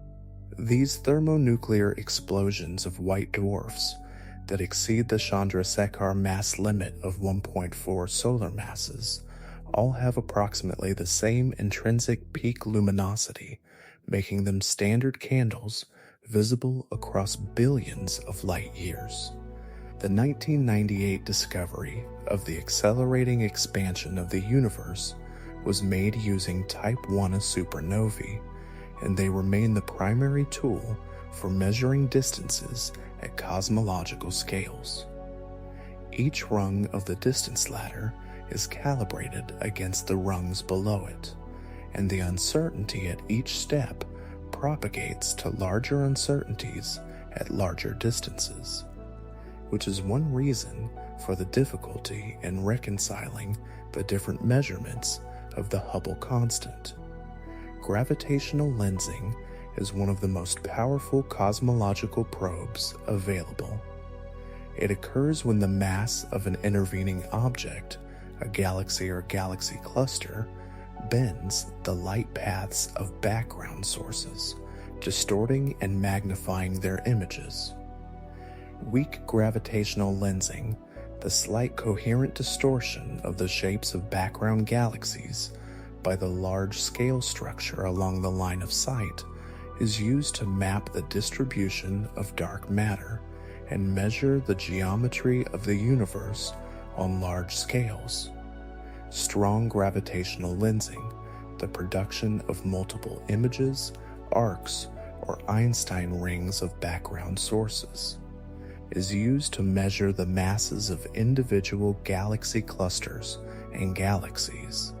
These thermonuclear explosions of white dwarfs that exceed the Chandrasekhar mass limit of 1.4 solar masses all have approximately the same intrinsic peak luminosity, making them standard candles visible across billions of light years. The 1998 discovery of the accelerating expansion of the universe was made using Type 1 supernovae, and they remain the primary tool for measuring distances at cosmological scales. Each rung of the distance ladder is calibrated against the rungs below it, and the uncertainty at each step propagates to larger uncertainties at larger distances, which is one reason for the difficulty in reconciling the different measurements of the Hubble constant. Gravitational lensing is one of the most powerful cosmological probes available. It occurs when the mass of an intervening object, a galaxy or galaxy cluster, bends the light paths of background sources, distorting and magnifying their images. Weak gravitational lensing, the slight coherent distortion of the shapes of background galaxies by the large scale structure along the line of sight, is used to map the distribution of dark matter and measure the geometry of the universe on large scales. Strong gravitational lensing, the production of multiple images, arcs, or Einstein rings of background sources, is used to measure the masses of individual galaxy clusters and galaxies.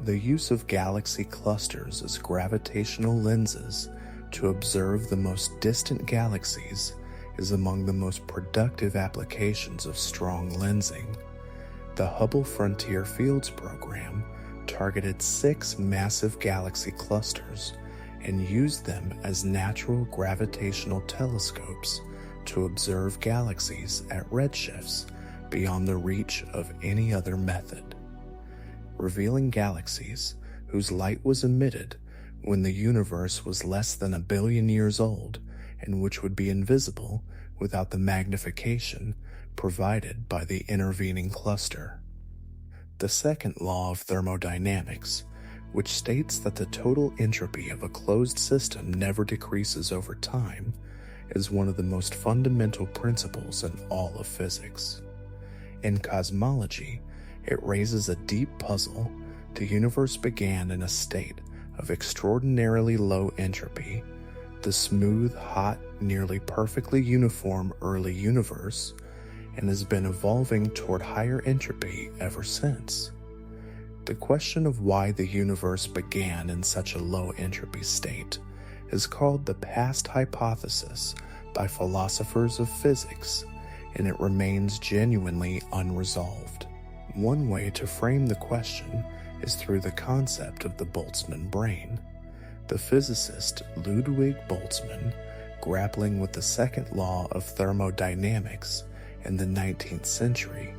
The use of galaxy clusters as gravitational lenses to observe the most distant galaxies is among the most productive applications of strong lensing. The Hubble Frontier Fields program targeted 6 massive galaxy clusters and used them as natural gravitational telescopes to observe galaxies at redshifts beyond the reach of any other method, revealing galaxies whose light was emitted when the universe was less than 1 billion years old and which would be invisible without the magnification provided by the intervening cluster. The second law of thermodynamics, which states that the total entropy of a closed system never decreases over time, is one of the most fundamental principles in all of physics. In cosmology, it raises a deep puzzle. The universe began in a state of extraordinarily low entropy, the smooth, hot, nearly perfectly uniform early universe, and has been evolving toward higher entropy ever since. The question of why the universe began in such a low entropy state is called the past hypothesis by philosophers of physics, and it remains genuinely unresolved. One way to frame the question is through the concept of the Boltzmann brain. The physicist Ludwig Boltzmann, grappling with the second law of thermodynamics in the 19th century,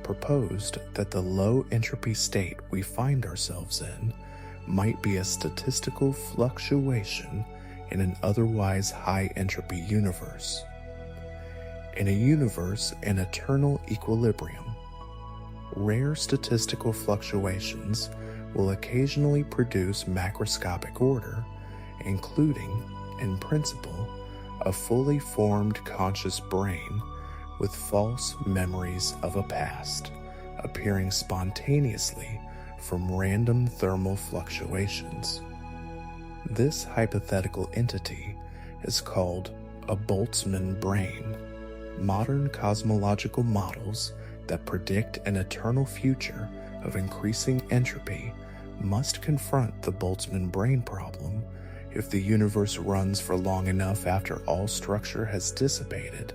proposed that the low entropy state we find ourselves in might be a statistical fluctuation in an otherwise high entropy universe. In a universe in eternal equilibrium, rare statistical fluctuations will occasionally produce macroscopic order, including, in principle, a fully formed conscious brain with false memories of a past, appearing spontaneously from random thermal fluctuations. This hypothetical entity is called a Boltzmann brain. Modern cosmological models that predict an eternal future of increasing entropy must confront the Boltzmann brain problem If the universe runs for long enough after all structure has dissipated,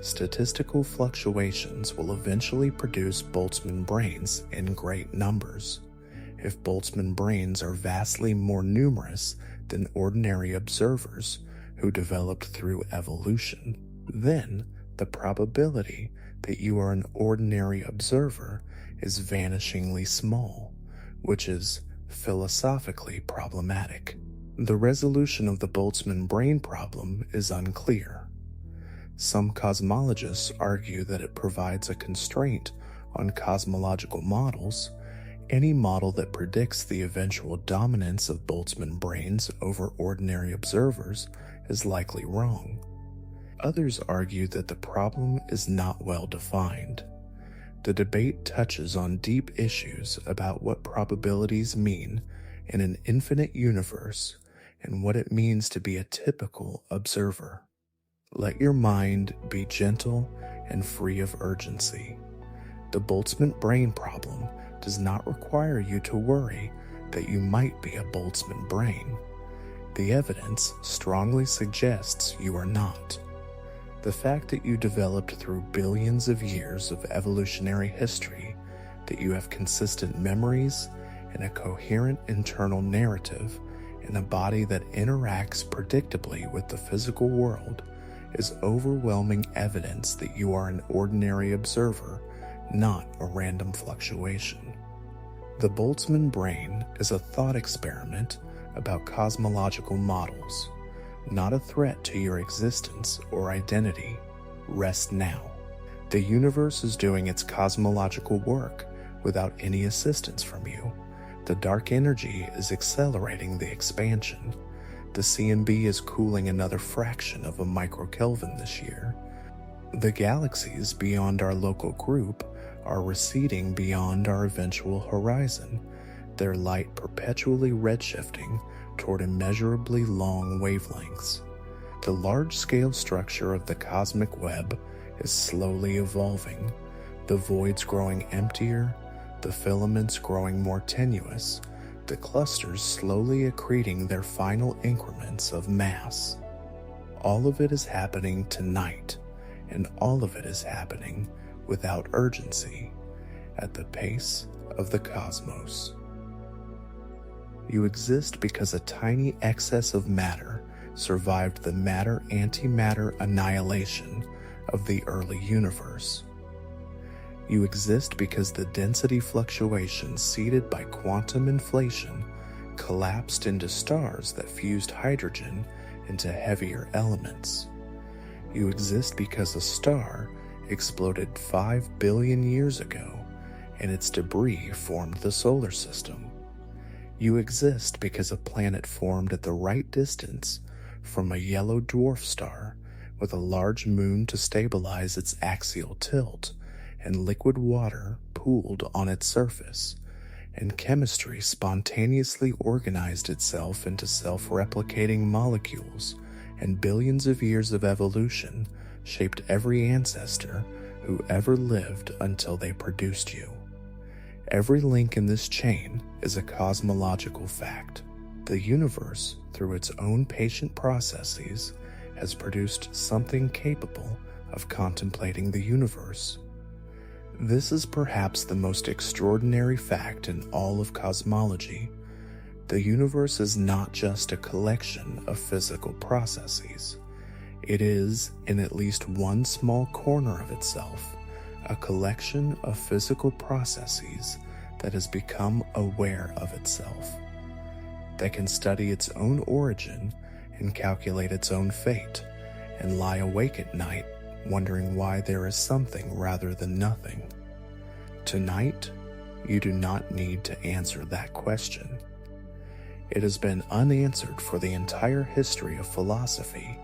statistical fluctuations will eventually produce Boltzmann brains in great numbers. If Boltzmann brains are vastly more numerous than ordinary observers who developed through evolution, then the probability that you are an ordinary observer is vanishingly small, which is philosophically problematic. The resolution of the Boltzmann brain problem is unclear. Some cosmologists argue that it provides a constraint on cosmological models. Any model that predicts the eventual dominance of Boltzmann brains over ordinary observers is likely wrong. Others argue that the problem is not well defined. The debate touches on deep issues about what probabilities mean in an infinite universe and what it means to be a typical observer. Let your mind be gentle and free of urgency. The Boltzmann brain problem does not require you to worry that you might be a Boltzmann brain. The evidence strongly suggests you are not. The fact that you developed through billions of years of evolutionary history, that you have consistent memories and a coherent internal narrative in a body that interacts predictably with the physical world, is overwhelming evidence that you are an ordinary observer, not a random fluctuation. The Boltzmann brain is a thought experiment about cosmological models, not a threat to your existence or identity. Rest now. The universe is doing its cosmological work without any assistance from you. The dark energy is accelerating the expansion. The CMB is cooling another fraction of a microkelvin this year. The galaxies beyond our local group are receding beyond our eventual horizon, their light perpetually redshifting toward immeasurably long wavelengths. The large-scale structure of the cosmic web is slowly evolving, the voids growing emptier, the filaments growing more tenuous, the clusters slowly accreting their final increments of mass. All of it is happening tonight, and all of it is happening without urgency, at the pace of the cosmos. You exist because a tiny excess of matter survived the matter-antimatter annihilation of the early universe. You exist because the density fluctuations seeded by quantum inflation collapsed into stars that fused hydrogen into heavier elements. You exist because a star exploded 5 billion years ago, and its debris formed the solar system. You exist because a planet formed at the right distance from a yellow dwarf star with a large moon to stabilize its axial tilt, and liquid water pooled on its surface, and chemistry spontaneously organized itself into self-replicating molecules, and billions of years of evolution shaped every ancestor who ever lived until they produced you. Every link in this chain is a cosmological fact. The universe, through its own patient processes, has produced something capable of contemplating the universe. This is perhaps the most extraordinary fact in all of cosmology. The universe is not just a collection of physical processes. It is, in at least one small corner of itself, a collection of physical processes that has become aware of itself, that can study its own origin and calculate its own fate, and lie awake at night wondering why there is something rather than nothing. Tonight, you do not need to answer that question. It has been unanswered for the entire history of philosophy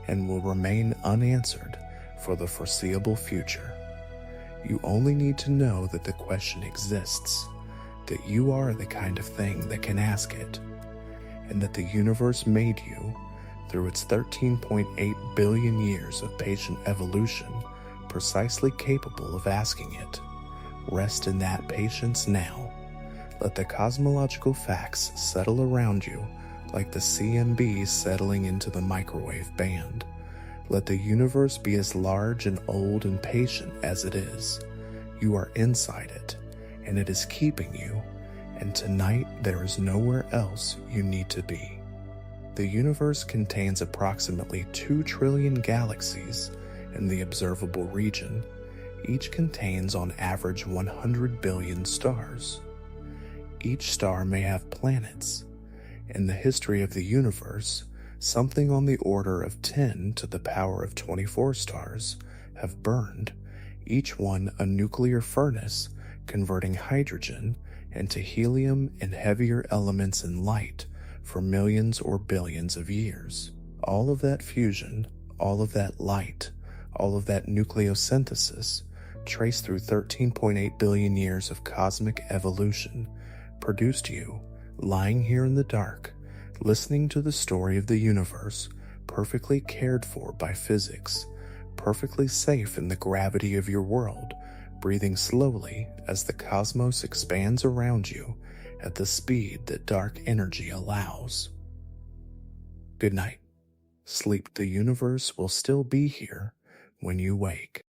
and will remain unanswered for the foreseeable future. You only need to know that the question exists, that you are the kind of thing that can ask it, and that the universe made you, through its 13.8 billion years of patient evolution, precisely capable of asking it. Rest in that patience now. Let the cosmological facts settle around you like the CMB settling into the microwave band. Let the universe be as large and old and patient as it is. You are inside it, and it is keeping you, and tonight there is nowhere else you need to be. The universe contains approximately 2 trillion galaxies in the observable region. Each contains on average 100 billion stars. Each star may have planets. In the history of the universe, something on the order of 10 to the power of 24 stars have burned, each one a nuclear furnace converting hydrogen into helium and heavier elements in light for millions or billions of years. All of that fusion, all of that light, all of that nucleosynthesis, traced through 13.8 billion years of cosmic evolution, produced you, lying here in the dark, listening to the story of the universe, perfectly cared for by physics, perfectly safe in the gravity of your world, breathing slowly as the cosmos expands around you at the speed that dark energy allows. Good night. Sleep. The universe will still be here when you wake.